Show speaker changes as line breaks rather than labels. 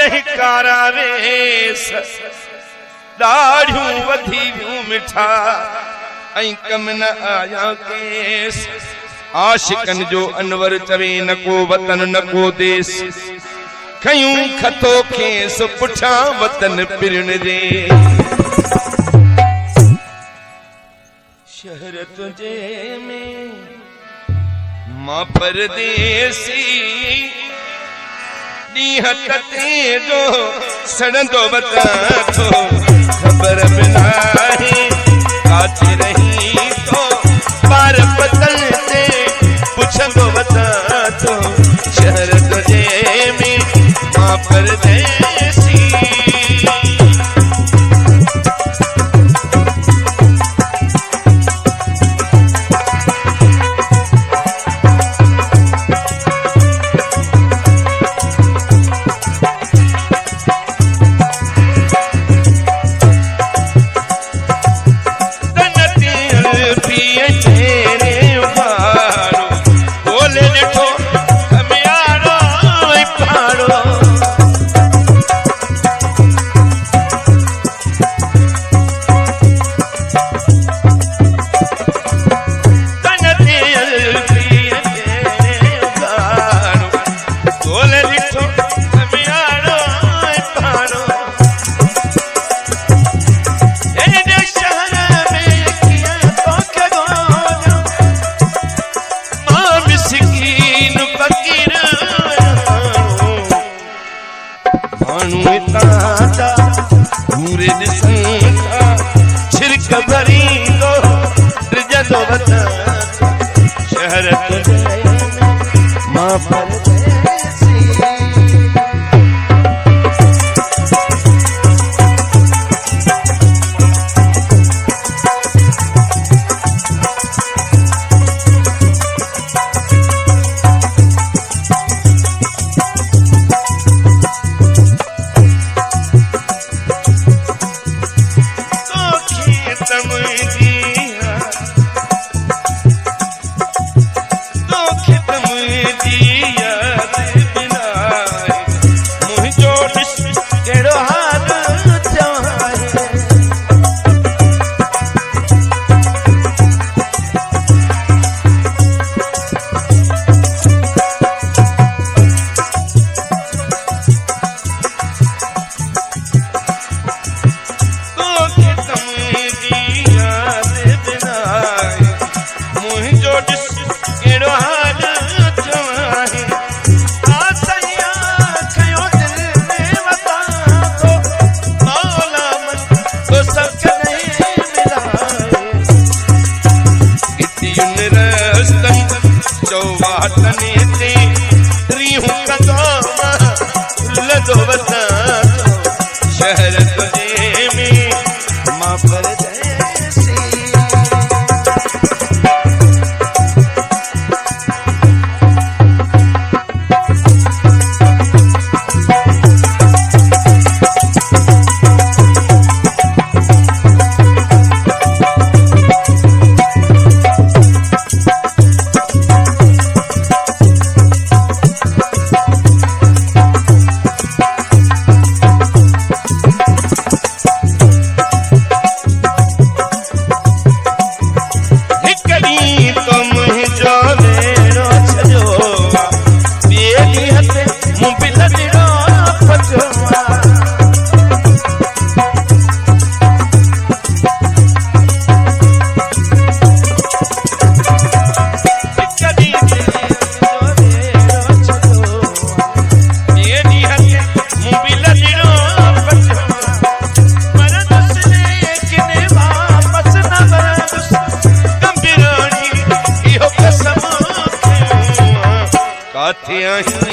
कदहीं कारावेस दाढ़ियूं वधी वियूं मिठा ऐं कम न आया केस आशिकन जो अनवर चवे न को वतन न को देश खयूं खतो खेस पुठा वतन पिरण दे शहर तुझे में मां परदेसी ॾींहं कटे जो सड़ंदो बता तो ख़बर बिना काथे रही तो पार पतन ते पुछंदो बता तो शहर तुझे में मां परदेसी शहर तुझे मां परदेसी शहर तुझे में मां परदेसी काथे